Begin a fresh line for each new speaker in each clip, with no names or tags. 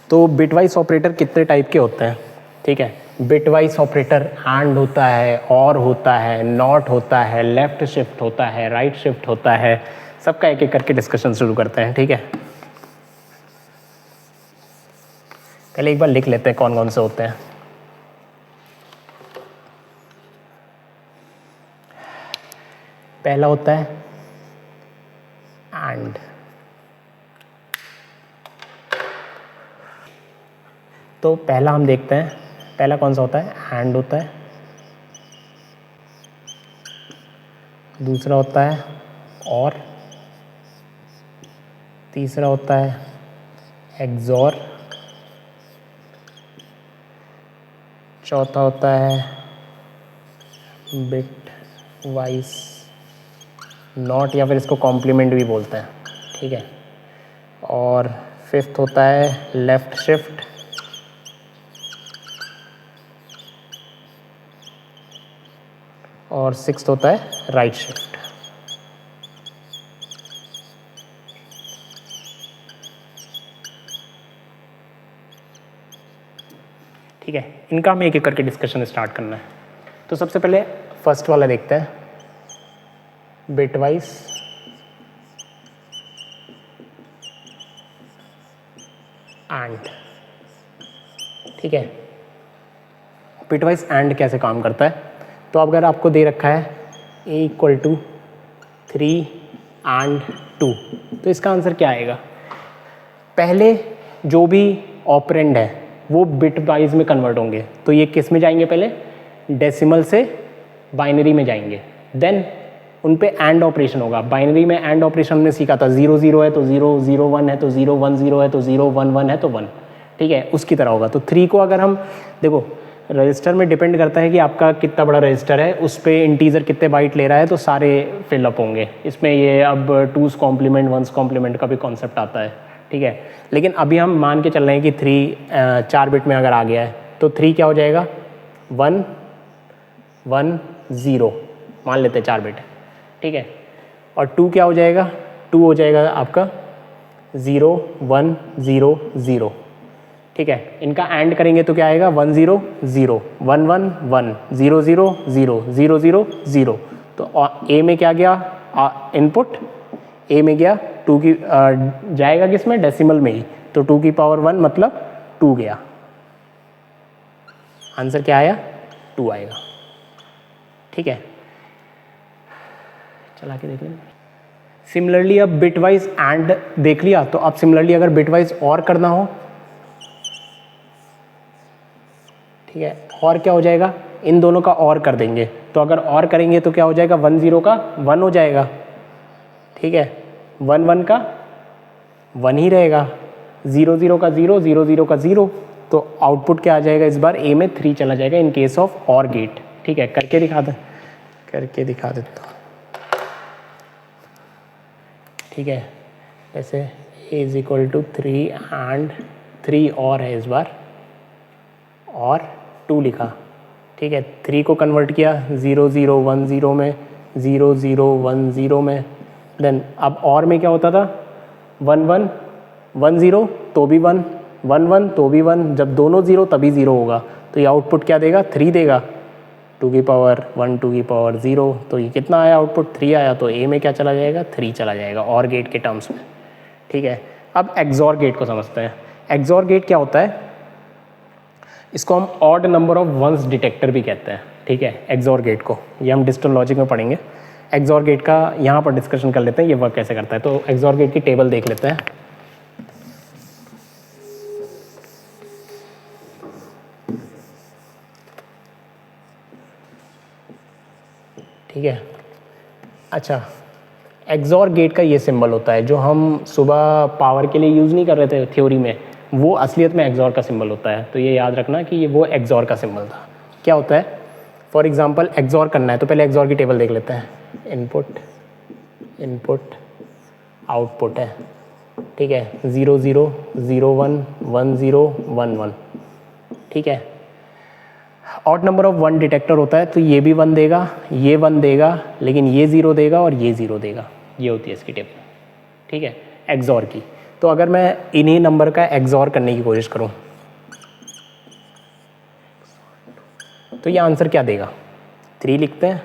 तो bitwise operator कितने type के होते हैं, ठीक है। बिटवाइज ऑपरेटर एंड होता है, और होता है, नॉट होता है, लेफ्ट शिफ्ट होता है, राइट शिफ्ट होता है। सबका एक एक करके डिस्कशन शुरू करते हैं, ठीक है। पहले एक बार लिख लेते हैं कौन कौन से होते हैं। पहला होता है एंड, तो पहला हम देखते हैं, पहला कौन सा होता है, एंड होता है। दूसरा होता है और, तीसरा होता है एक्सॉर, चौथा होता है बिट वाइज नॉट, या फिर इसको कॉम्प्लीमेंट भी बोलते हैं, ठीक है। और फिफ्थ होता है लेफ्ट शिफ्ट, और सिक्स्थ होता है राइट शिफ्ट। ठीक है, इनका हमें एक एक करके डिस्कशन स्टार्ट करना है। तो सबसे पहले फर्स्ट वाला देखते हैं, बिटवाइज एंड, ठीक है। बिटवाइज एंड कैसे काम करता है, तो अगर आपको दे रखा है a = 3 एंड 2, तो इसका आंसर क्या आएगा, पहले जो भी ऑपरेंड है वो बिट वाइज में कन्वर्ट होंगे, तो ये किस में जाएंगे, पहले डेसिमल से बाइनरी में जाएंगे, देन उन पे एंड ऑपरेशन होगा। बाइनरी में एंड ऑपरेशन हमने सीखा था, 0 0 है तो 0, 0 1 है तो 0, 1 0 है तो 0, 1 1 है तो 1, ठीक है, उसकी तरह होगा। तो 3 को अगर हम देखो, रजिस्टर में डिपेंड करता है कि आपका कितना बड़ा रजिस्टर है, उस पर इंटीजर कितने बाइट ले रहा है, तो सारे फिलअप होंगे इसमें। ये अब 2's कॉम्प्लीमेंट 1's कॉम्प्लीमेंट का भी कॉन्सेप्ट आता है, ठीक है। लेकिन अभी हम मान के चल रहे हैं कि 3 4 बिट में अगर आ गया है, तो 3 क्या हो जाएगा, 1 1 0 मान लेते हैं 4 बिट, ठीक है। और 2 क्या हो जाएगा, 2 हो जाएगा आपका 0 1 0 0, ठीक है। इनका एंड करेंगे तो क्या आएगा, 1 0 0 1 1 1 0 0 0 0 0 0। तो ए में क्या गया इनपुट, ए में गया 2 की जाएगा किस में, डेसिमल में ही, तो 2 की पावर 1 मतलब 2 गया, आंसर क्या आया, 2 आएगा, ठीक है। चला के देख लें। सिमिलरली अब बिटवाइज एंड देख लिया, तो अब सिमिलरली अगर बिटवाइज और करना हो, ठीक है, और क्या हो जाएगा, इन दोनों का और कर देंगे। तो अगर और करेंगे तो क्या हो जाएगा, 1 0 का 1 हो जाएगा, ठीक है, 1 1 का 1 ही रहेगा, 0 0 का 0, 0 0 का 0। तो आउटपुट क्या आ जाएगा, इस बार ए में 3 चला जाएगा इन केस ऑफ और गेट, ठीक है। करके दिखा देता हूँ, ठीक है। जैसे a = 3 एंड 3 और है इस बार, और 2 लिखा, ठीक है। 3 को कन्वर्ट किया 0 0 1 0 में, 0 0 1 0 में, देन अब और में क्या होता था, 1 1 1 0 तो भी 1, 1 1 तो भी 1, जब दोनों 0 तभी 0 होगा। तो ये आउटपुट क्या देगा, 3 देगा, 2 की पावर 1 2 की पावर 0। तो ये कितना आया आउटपुट, 3 आया, तो ए में क्या चला जाएगा, 3 चला जाएगा और गेट के टर्म्स में, ठीक है। अब एक्सॉर गेट को समझते हैं। एक्सॉर गेट क्या होता है, इसको हम odd number of ones detector भी कहते हैं, ठीक है। एक्सॉर गेट को ये हम डिजिटल लॉजिक में पढ़ेंगे। एक्सॉर गेट का यहाँ पर डिस्कशन कर लेते हैं, ये वर्क कैसे करता है। तो एक्सॉर गेट की टेबल देख लेते हैं, ठीक है। अच्छा, एक्सॉर गेट का ये सिंबल होता है जो हम सुबह पावर के लिए यूज़ नहीं कर रहे थे थ्योरी में, वो असलियत में एक्सॉर का सिंबल होता है। तो ये याद रखना कि ये वो एक्सॉर का सिंबल था। क्या होता है, फॉर एग्जांपल एक्सॉर करना है तो पहले एक्सॉर की टेबल देख लेते हैं। इनपुट आउटपुट है, ठीक है, 0 0 0 1 1 0 1 1, ठीक है। ऑड नंबर ऑफ 1 डिटेक्टर होता है, तो ये भी 1 देगा, ये 1 देगा, लेकिन ये 0 देगा और ये 0 देगा। ये होती है इसकी टेबल, ठीक है, एक्सॉर की। तो अगर मैं इन्हीं नंबर का एक्सॉर करने की कोशिश करूं तो ये आंसर क्या देगा? 3 लिखते हैं।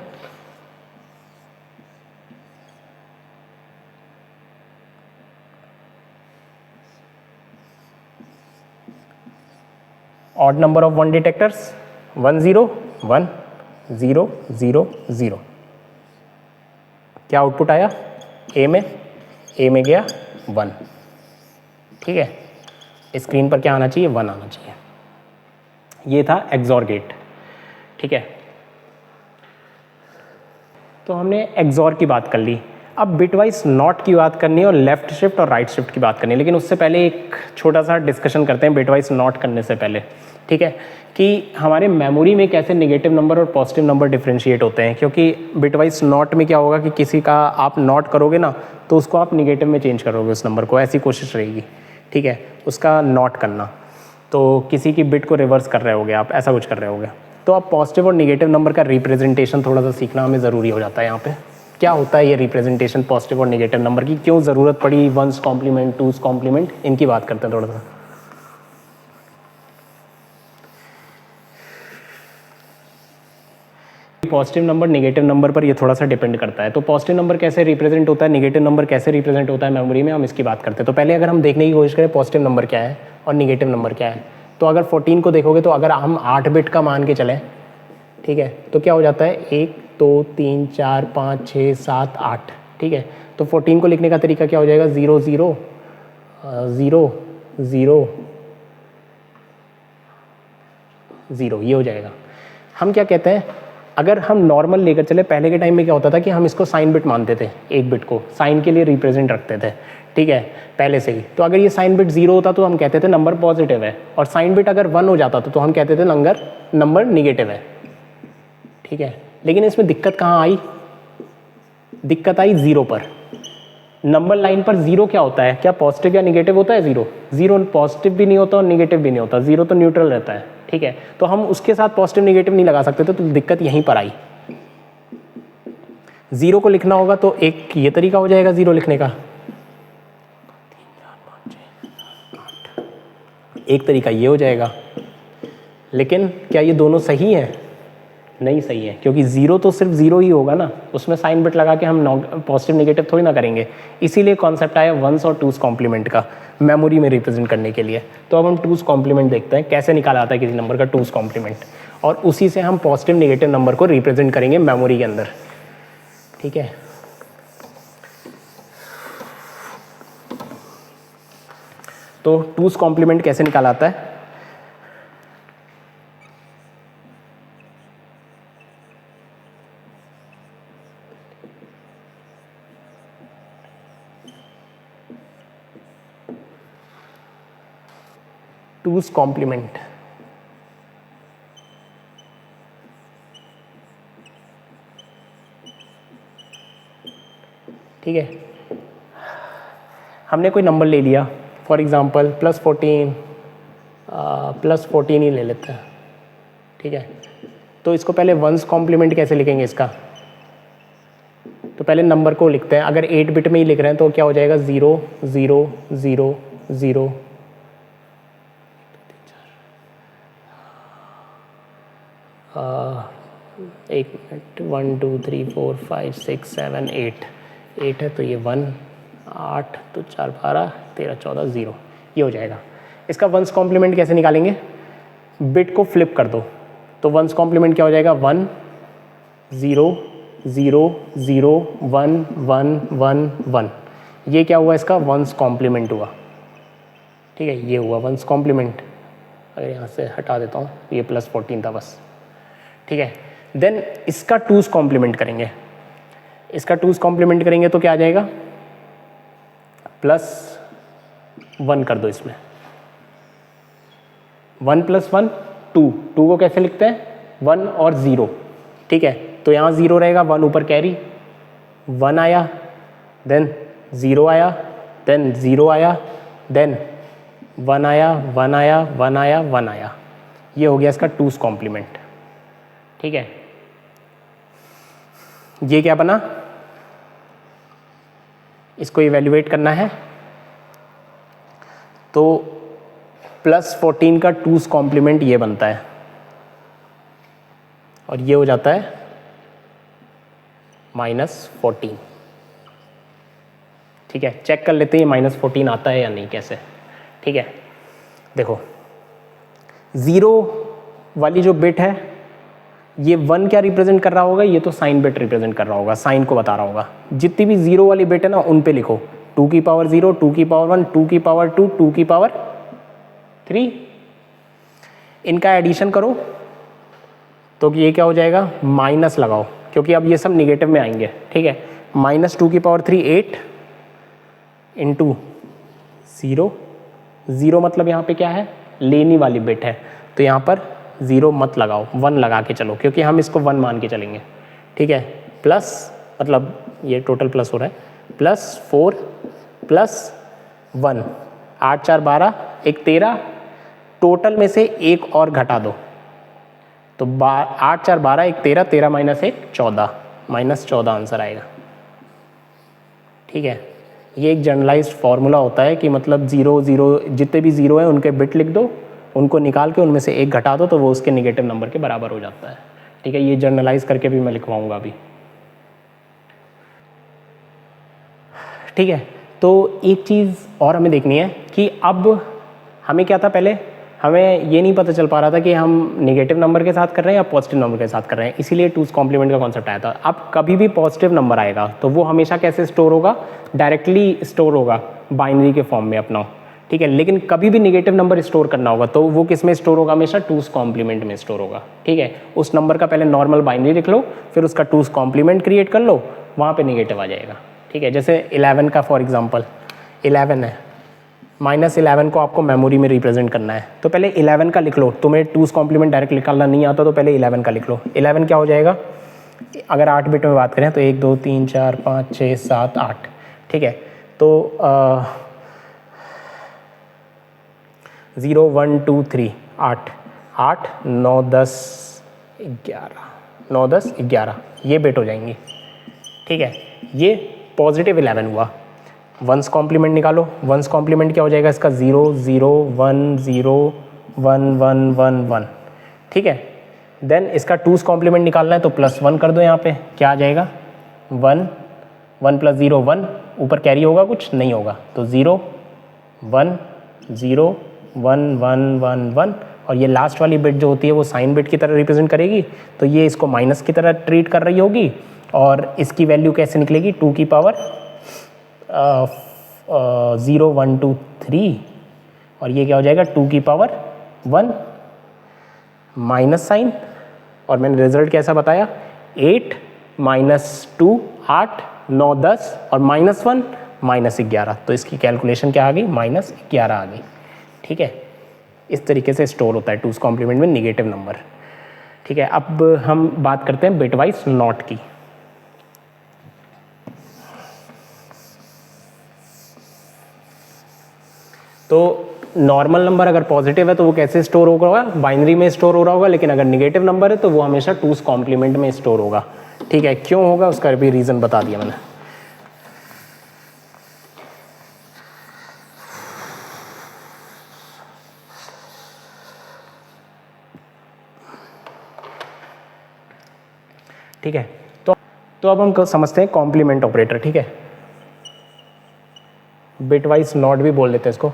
Odd number of 1 detectors 1 0 1 0 0 0। क्या आउटपुट आया? ए में गया 1। ठीक है, स्क्रीन पर क्या आना चाहिए? 1 आना चाहिए। ये था एक्सॉर गेट। ठीक है, तो हमने एक्सॉर की बात कर ली। अब बिटवाइज नॉट की बात करनी है और लेफ्ट शिफ्ट और राइट शिफ्ट की बात करनी है, लेकिन उससे पहले एक छोटा सा डिस्कशन करते हैं बिटवाइज नॉट करने से पहले। ठीक है, कि हमारे मेमोरी में कैसे नेगेटिव नंबर और पॉजिटिव नंबर डिफरेंशिएट होते हैं, क्योंकि बिटवाइज नॉट में क्या होगा कि किसी का आप नॉट करोगे ना तो उसको आप निगेटिव में चेंज करोगे उस नंबर को, ऐसी कोशिश रहेगी। ठीक है, उसका नॉट करना, तो किसी की बिट को रिवर्स कर रहे होगे आप, ऐसा कुछ कर रहे होगे। तो अब पॉजिटिव और निगेटिव नंबर का रिप्रेजेंटेशन थोड़ा सा सीखना हमें ज़रूरी हो जाता है। यहाँ पे क्या होता है ये रिप्रेजेंटेशन पॉजिटिव और निगेटिव नंबर की, क्यों ज़रूरत पड़ी, 1's कॉम्प्लीमेंट 2's कॉम्प्लीमेंट, इनकी बात करते हैं थोड़ा सा। पॉजिटिव नंबर निगेटिव नंबर पर ये थोड़ा सा डिपेंड करता है। तो पॉजिटिव नंबर कैसे रिप्रेजेंट होता है, निगेटिव नंबर कैसे रिप्रेजेंट होता है मेमोरी में, हम इसकी बात करते हैं। तो पहले अगर हम देखने की कोशिश करें पॉजिटिव नंबर क्या है और निगेटिव नंबर क्या है, तो अगर 14 को देखोगे तो अगर हम 8 बिट का मान के चलें, ठीक है, तो क्या हो जाता है 1 2 3 4 5 6 7 8। ठीक है, तो 14 को लिखने का तरीका क्या हो जाएगा? 0 0 0 0 0, ये हो जाएगा। हम क्या कहते हैं, अगर हम नॉर्मल लेकर चले, पहले के टाइम में क्या होता था कि हम इसको साइन बिट मानते थे, एक बिट को साइन के लिए रिप्रेजेंट रखते थे। ठीक है, पहले से ही। तो अगर ये साइन बिट 0 होता तो हम कहते थे नंबर पॉजिटिव है, और साइन बिट अगर 1 हो जाता तो हम कहते थे नंबर निगेटिव है। ठीक है, लेकिन इसमें दिक्कत कहाँ आई? दिक्कत आई 0 पर। नंबर लाइन पर 0 क्या होता है? क्या पॉजिटिव या निगेटिव होता है? 0 0 पॉजिटिव भी नहीं होता और निगेटिव भी नहीं होता, 0 तो न्यूट्रल रहता है। ठीक है, तो हम उसके साथ पॉजिटिव निगेटिव नहीं लगा सकते थे, तो दिक्कत यहीं पर आई। 0 को लिखना होगा तो एक ये तरीका हो जाएगा 0 लिखने का, एक तरीका ये हो जाएगा। लेकिन क्या ये दोनों सही है? नहीं सही है, क्योंकि 0 तो सिर्फ 0 ही होगा ना, उसमें साइन बिट लगा के हम पॉजिटिव निगेटिव थोड़ी ना करेंगे। इसीलिए कॉन्सेप्ट आया 1's और 2's कॉम्प्लीमेंट का मेमोरी में रिप्रेजेंट करने के लिए। तो अब हम 2's कॉम्प्लीमेंट देखते हैं कैसे निकाला जाता है किसी नंबर का 2's कॉम्प्लीमेंट, और उसी से हम पॉजिटिव निगेटिव नंबर को रिप्रेजेंट करेंगे मेमोरी के अंदर। ठीक है, तो 2's कॉम्प्लीमेंट कैसे निकाला जाता है? टू's कॉम्प्लीमेंट, ठीक है, हमने कोई नंबर ले लिया, फॉर एग्जांपल +14 ही ले लेते हैं। ठीक है, तो इसको पहले 1's कॉम्प्लीमेंट कैसे लिखेंगे इसका? तो पहले नंबर को लिखते हैं। अगर 8 बिट में ही लिख रहे हैं तो क्या हो जाएगा? 0 0 0 0 एक मिनट, 1 2 3 4 5 6 7 8 8 है तो ये 1 8 तो 4 12 13 14 0, ये हो जाएगा। इसका 1's कॉम्प्लीमेंट कैसे निकालेंगे? बिट को फ्लिप कर दो, तो 1's कॉम्प्लीमेंट क्या हो जाएगा? 1 0 0 0 1 1 1 1। ये क्या हुआ? इसका 1's कॉम्प्लीमेंट हुआ। ठीक है, ये हुआ 1's कॉम्प्लीमेंट। अगर यहाँ से हटा देता हूँ, ये +14 था बस। ठीक है, देन इसका 2's कॉम्प्लीमेंट करेंगे। इसका 2's कॉम्प्लीमेंट करेंगे तो क्या आ जाएगा? +1 कर दो इसमें। 1 + 1 2, 2 को कैसे लिखते हैं? 1 और 0। ठीक है, तो यहाँ 0 रहेगा, 1 ऊपर कैरी, 1 आया, देन 0 आया, देन 0 आया, देन 1 आया 1 आया 1 आया 1 आया। ये हो गया इसका 2's कॉम्प्लीमेंट। ठीक है, ये क्या बना? इसको इवैल्यूएट करना है, तो +14 का 2's कॉम्प्लीमेंट ये बनता है और ये हो जाता है -14। ठीक है, चेक कर लेते हैं -14 आता है या नहीं कैसे। ठीक है, देखो 0 वाली जो बिट है ये 1 क्या रिप्रेजेंट कर रहा होगा, ये तो साइन बिट रिप्रेजेंट कर रहा होगा, साइन को बता रहा होगा। जितनी भी 0 वाली बिट है ना उन पे लिखो 2 की पावर 0, 2 की पावर 1, 2 की पावर 2, 2 की पावर 3। इनका एडिशन करो तो ये क्या हो जाएगा, माइनस लगाओ क्योंकि अब ये सब निगेटिव में आएंगे। ठीक है, -2 की पावर 3 8 इंटू 0, 0 मतलब यहाँ पे क्या है, लेनी वाली बिट है, तो यहाँ पर 0 मत लगाओ, 1 लगा के चलो क्योंकि हम इसको 1 मान के चलेंगे। ठीक है, प्लस मतलब ये टोटल प्लस हो रहा है, +4 + 1, 8 4 12, 1 13, टोटल में से एक और घटा दो तो 8 4 12, 1 13, 13 - 1 14, -14 आंसर आएगा। ठीक है, ये एक जनरलाइज्ड फार्मूला होता है कि मतलब 0 0 जितने भी 0 हैं उनके बिट लिख दो, उनको निकाल के उनमें से एक घटा दो तो वो उसके नेगेटिव नंबर के बराबर हो जाता है। ठीक है, ये जर्नलाइज करके भी मैं लिखवाऊंगा अभी। ठीक है, तो एक चीज़ और हमें देखनी है कि अब हमें क्या था, पहले हमें ये नहीं पता चल पा रहा था कि हम नेगेटिव नंबर के साथ कर रहे हैं या पॉजिटिव नंबर के साथ कर रहे हैं, इसीलिए 2's कॉम्प्लीमेंट का कॉन्सेप्ट आया था। अब कभी भी पॉजिटिव नंबर आएगा तो वो हमेशा कैसे स्टोर होगा, डायरेक्टली स्टोर होगा बाइनरी के फॉर्म में अपना। ठीक है, लेकिन कभी भी नेगेटिव नंबर स्टोर करना होगा तो वो किस में स्टोर होगा, हमेशा 2's कॉम्प्लीमेंट में स्टोर होगा। ठीक है, उस नंबर का पहले नॉर्मल बाइनरी लिख लो, फिर उसका 2's कॉम्प्लीमेंट क्रिएट कर लो, वहाँ पे नेगेटिव आ जाएगा। ठीक है, जैसे 11 का फॉर एग्जांपल 11 है, -11 को आपको मेमोरी में रिप्रेजेंट करना है तो पहले 11 का लिख लो। तुम्हें 2's कॉम्प्लीमेंट डायरेक्ट निकालना नहीं आता तो पहले 11 का लिख लो। 11 क्या हो जाएगा, अगर 8 बिट में बात करें तो 1 2 3 4 5 6 7 8। ठीक है, तो 0 1 2 3 8 8 9 10 11 9 10 11 ये बिट हो जाएंगी। ठीक है, ये पॉजिटिव 11 हुआ। 1's कॉम्प्लीमेंट निकालो, 1's कॉम्प्लीमेंट क्या हो जाएगा इसका, 0 0 1 0 1 1 1 1। ठीक है, देन इसका 2's कॉम्प्लीमेंट निकालना है तो +1 कर दो, यहाँ पे क्या आ जाएगा 1 1 + 0 1, ऊपर कैरी होगा कुछ नहीं होगा तो 0 1 0 1 1 1 1, और ये लास्ट वाली बिट जो होती है वो साइन बिट की तरह रिप्रेजेंट करेगी तो ये इसको माइनस की तरह ट्रीट कर रही होगी और इसकी वैल्यू कैसे निकलेगी, 2 की पावर 0 1 2 3, और ये क्या हो जाएगा 2 की पावर 1 माइनस साइन, और मैंने रिजल्ट कैसा बताया 8 - 2 8 9 10 और -1 -11, तो इसकी कैलकुलेशन क्या आ गई, -11 आ गई। ठीक है, इस तरीके से स्टोर होता है 2's कॉम्प्लीमेंट में नेगेटिव नंबर। ठीक है, अब हम बात करते हैं बिटवाइज नॉट की। तो नॉर्मल नंबर अगर पॉजिटिव है तो वो कैसे स्टोर होगा, बाइनरी में स्टोर हो रहा होगा, लेकिन अगर नेगेटिव नंबर है तो वो हमेशा 2's कॉम्प्लीमेंट में स्टोर होगा। ठीक है, क्यों होगा उसका भी रीज़न बता दिया मैंने। ठीक है, तो अब हम समझते हैं कॉम्प्लीमेंट ऑपरेटर। ठीक है, बिटवाइज नॉट भी बोल देते हैं इसको।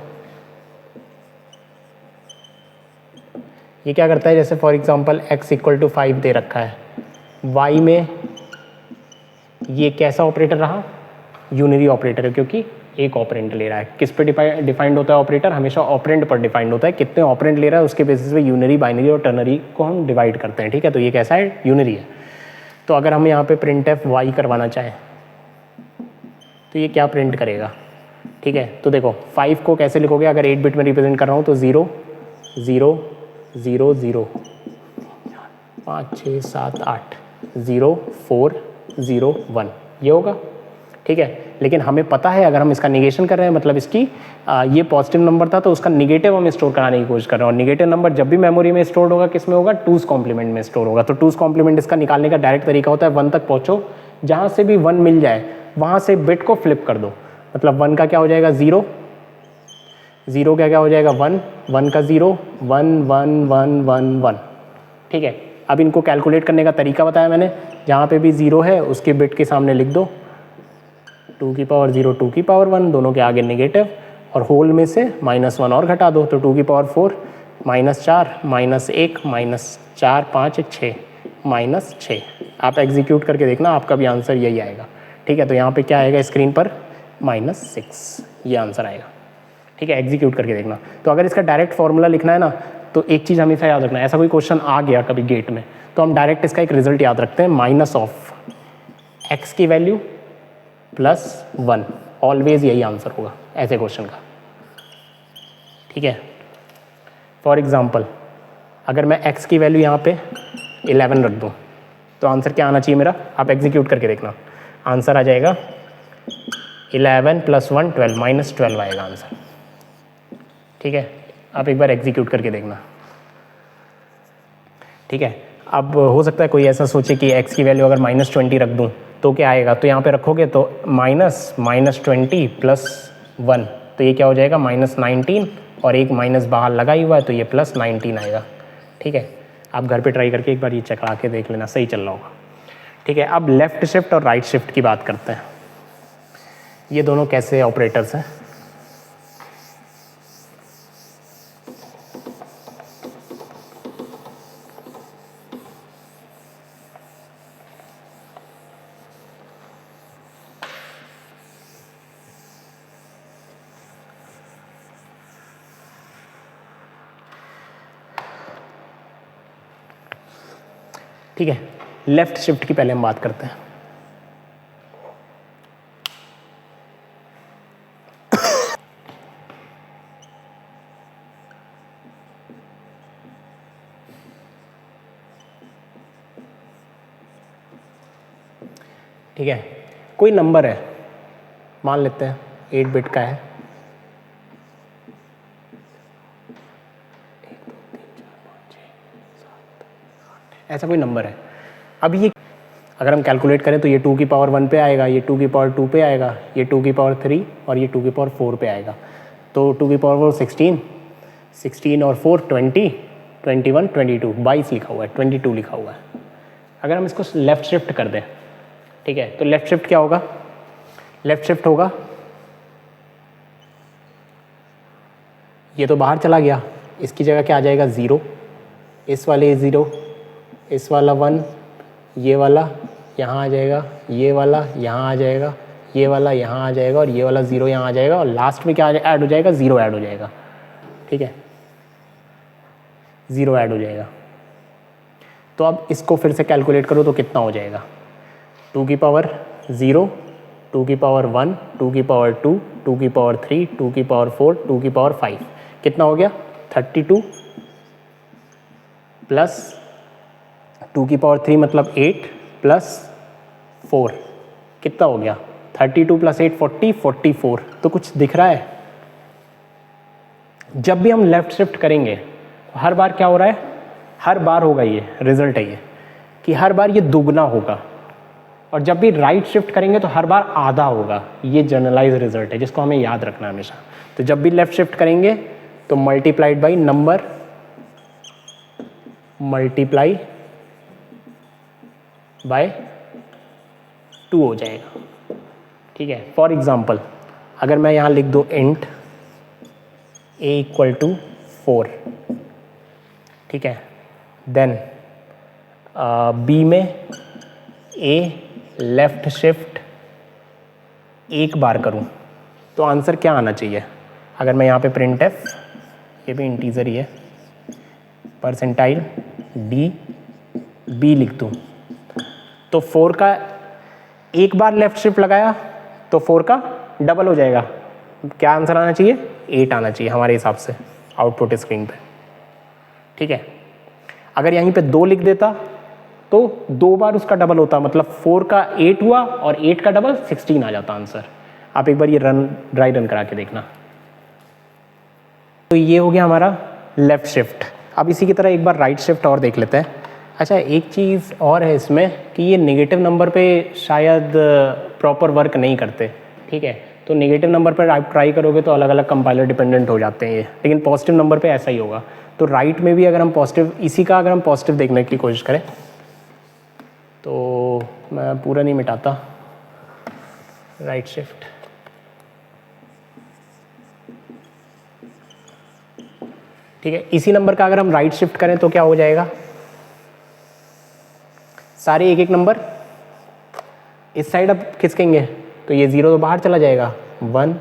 ये क्या करता है, जैसे फॉर एग्जांपल x = 5 दे रखा है, y में ये कैसा ऑपरेटर रहा, यूनरी ऑपरेटर है क्योंकि एक ऑपरेंड ले रहा है। किस पे डिफाइंड होता है ऑपरेटर, हमेशा ऑपरेंड पर डिफाइंड होता है, कितने ऑपरेंड ले रहा है उसके बेसिस पे यूनरी, बाइनरी और टर्नरी को हम डिवाइड करते हैं। ठीक है, तो ये कैसा है, यूनरी है। तो अगर हम यहाँ पे printf y करवाना चाहें तो ये क्या प्रिंट करेगा। ठीक है, तो देखो 5 को कैसे लिखोगे, अगर 8 बिट में रिप्रेजेंट कर रहा हूँ तो 0 0 0 0 5 6 7 8 0 4 0 1 ये होगा। ठीक है, लेकिन हमें पता है अगर हम इसका निगेशन कर रहे हैं मतलब इसकी ये पॉजिटिव नंबर था तो उसका निगेटिव हम स्टोर कराने की कोशिश कर रहे हैं, और निगेटिव नंबर जब भी मेमोरी में स्टोर होगा किस में होगा, 2's कॉम्प्लीमेंट में स्टोर होगा। तो 2's कॉम्प्लीमेंट इसका निकालने का डायरेक्ट तरीका होता है 1 तक पहुँचो, जहाँ से भी 1 मिल जाए वहाँ से बिट को फ्लिप कर दो। मतलब 1 का क्या हो जाएगा 0, ज़ीरो क्या क्या हो जाएगा 1, 1 का 0, 1 1 1 1 1। ठीक है, अब इनको कैलकुलेट करने का तरीका बताया मैंने, जहाँ पे भी 0 है उसके बिट के सामने लिख दो 2 की पावर 0 2 की पावर 1, दोनों के आगे नेगेटिव, और होल में से -1 और घटा दो तो 2 की पावर 4 -4 -1 -4 5 6 -6। आप एग्जीक्यूट करके देखना, आपका भी आंसर यही आएगा। ठीक है, तो यहाँ पे क्या आएगा स्क्रीन पर -6, ये आंसर आएगा। ठीक है, एग्जीक्यूट करके देखना। तो अगर इसका डायरेक्ट फॉर्मूला लिखना है ना, तो एक चीज़ हमेशा याद रखना है, ऐसा कोई क्वेश्चन आ गया कभी गेट में तो हम डायरेक्ट इसका एक रिजल्ट याद रखते हैं, -x की वैल्यू +1, ऑलवेज यही आंसर होगा ऐसे क्वेश्चन का। ठीक है, फॉर एग्जाम्पल अगर मैं x की वैल्यू यहाँ पे 11 रख दूँ तो आंसर क्या आना चाहिए मेरा, आप एग्जीक्यूट करके देखना, आंसर आ जाएगा 11 + 1 12 -12 आएगा आंसर। ठीक है, आप एक बार एग्जीक्यूट करके देखना। ठीक है, अब हो सकता है कोई ऐसा सोचे कि x की वैल्यू अगर -20 रख दूं तो क्या आएगा, तो यहाँ पे रखोगे तो -20 + 1, तो ये क्या हो जाएगा -19, और एक माइनस बाहर लगा ही हुआ है तो ये +19 आएगा। ठीक है, आप घर पे ट्राई करके एक बार ये चकरा के देख लेना, सही चल रहा होगा। ठीक है, अब लेफ़्ट शिफ्ट और राइट शिफ्ट की बात करते हैं। ये दोनों कैसे ऑपरेटर्स हैं। ठीक है, लेफ़्ट शिफ्ट की पहले हम बात करते हैं। ठीक है, कोई नंबर है, मान लेते हैं 8 बिट का है, ऐसा कोई नंबर है। अब ये अगर हम कैलकुलेट करें तो ये 2 की पावर 1 पे आएगा, ये 2 की पावर 2 पे आएगा, ये 2 की पावर 3 और ये 2 की पावर 4 पे आएगा। तो 2 की पावर 4 16, 16 और 4 20, 21 22, 22 लिखा हुआ है, 22 लिखा हुआ है। अगर हम इसको लेफ़्ट शिफ्ट कर दें, ठीक है, तो लेफ़्ट शिफ्ट क्या होगा, लेफ़्ट शिफ्ट होगा ये तो बाहर चला गया, इसकी जगह क्या आ जाएगा 0, इस वाले 0, इस वाला 1, ये वाला यहाँ आ जाएगा, ये वाला यहाँ आ जाएगा, ये वाला यहाँ आ जाएगा और ये वाला 0 यहाँ आ जाएगा, और लास्ट में क्या ऐड हो जाएगा, 0 ऐड हो जाएगा। ठीक है, 0 ऐड हो जाएगा। तो अब इसको फिर से कैलकुलेट करो तो कितना हो जाएगा, 2 की पावर 0, 2 की पावर 1, 2 की पावर 2, 2 की पावर 3, 2 की पावर 4, 2 की पावर 5, कितना हो गया 32 प्लस 2 की पावर 3 मतलब 8 प्लस 4, कितना हो गया 32 + 8 40, 44। तो कुछ दिख रहा है, जब भी हम लेफ़्ट शिफ्ट करेंगे तो हर बार क्या हो रहा है, हर बार होगा, ये रिजल्ट है ये कि हर बार ये दुगना होगा, और जब भी राइट शिफ्ट करेंगे तो हर बार आधा होगा। ये जनरलाइज रिजल्ट है जिसको हमें याद रखना है हमेशा। तो जब भी लेफ़्ट शिफ्ट करेंगे तो multiplied by number multiply by 2 हो जाएगा। ठीक है, फॉर एग्जाम्पल अगर मैं यहाँ लिख दूँ इंट a = 4, ठीक है, देन b में a लेफ़्ट शिफ्ट एक बार करूँ तो आंसर क्या आना चाहिए। अगर मैं यहाँ पे प्रिंट एफ, ये भी इंटीजर ही है, परसेंटाइल d b लिख दूँ तो 4 का एक बार लेफ़्ट शिफ्ट लगाया तो 4 का डबल हो जाएगा। क्या आंसर आना चाहिए, 8 आना चाहिए हमारे हिसाब से आउटपुट स्क्रीन पे। ठीक है, अगर यहीं पे 2 लिख देता तो 2 बार उसका डबल होता, मतलब 4 का 8 हुआ और 8 का डबल 16 आ जाता आंसर। आप एक बार ये ड्राई रन करा के देखना। तो ये हो गया हमारा लेफ़्ट शिफ्ट। अब इसी की तरह एक बार राइट शिफ्ट और देख लेते हैं। अच्छा, एक चीज़ और है इसमें कि ये नेगेटिव नंबर पे शायद प्रॉपर वर्क नहीं करते। ठीक है, तो नेगेटिव नंबर पर आप ट्राई करोगे तो अलग अलग कंपाइलर डिपेंडेंट हो जाते हैं ये, लेकिन पॉजिटिव नंबर पे ऐसा ही होगा। तो राइट में भी अगर हम पॉजिटिव, इसी का अगर हम पॉजिटिव देखने की कोशिश करें तो मैं पूरा नहीं मिटाता, राइट शिफ्ट, ठीक है। इसी नंबर का अगर हम राइट शिफ्ट करें तो क्या हो जाएगा, सारे एक एक नंबर इस साइड अब खिसकेंगे तो ये 0 तो बाहर चला जाएगा, 1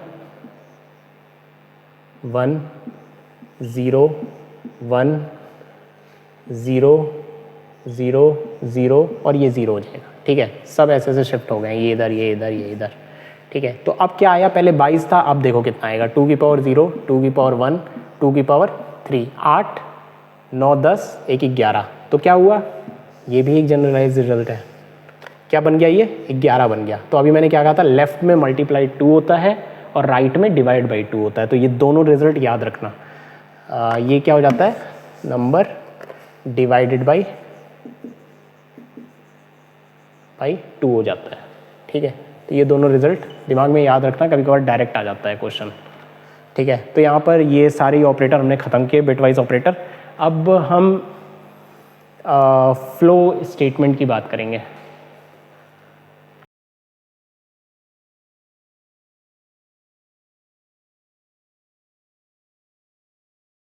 1 0 1 0 0 0 और ये 0 हो जाएगा, ठीक है। सब ऐसे ऐसे शिफ्ट हो गए, ये इधर ये इधर ये इधर, ठीक है। तो अब क्या आया, पहले 22 था, अब देखो कितना आएगा, 2 की पावर 0 2 की पावर 1 2 की पावर 3 8 9 10 1 11। तो क्या हुआ, ये भी एक जनरलाइज रिजल्ट है। क्या बन गया, ये 11 बन गया। तो अभी मैंने क्या कहा था, लेफ्ट में मल्टीप्लाई 2 होता है और राइट में डिवाइड बाई 2 होता है। तो ये दोनों रिजल्ट याद रखना। ये क्या हो जाता है, नंबर डिवाइडेड बाई 2 हो जाता है, ठीक है। तो ये दोनों रिजल्ट दिमाग में याद रखना, कभी कभार डायरेक्ट आ जाता है क्वेश्चन, ठीक है। तो यहाँ पर ये सारे ऑपरेटर हमने ख़त्म किए, बिटवाइज ऑपरेटर। अब हम फ्लो स्टेटमेंट की बात करेंगे।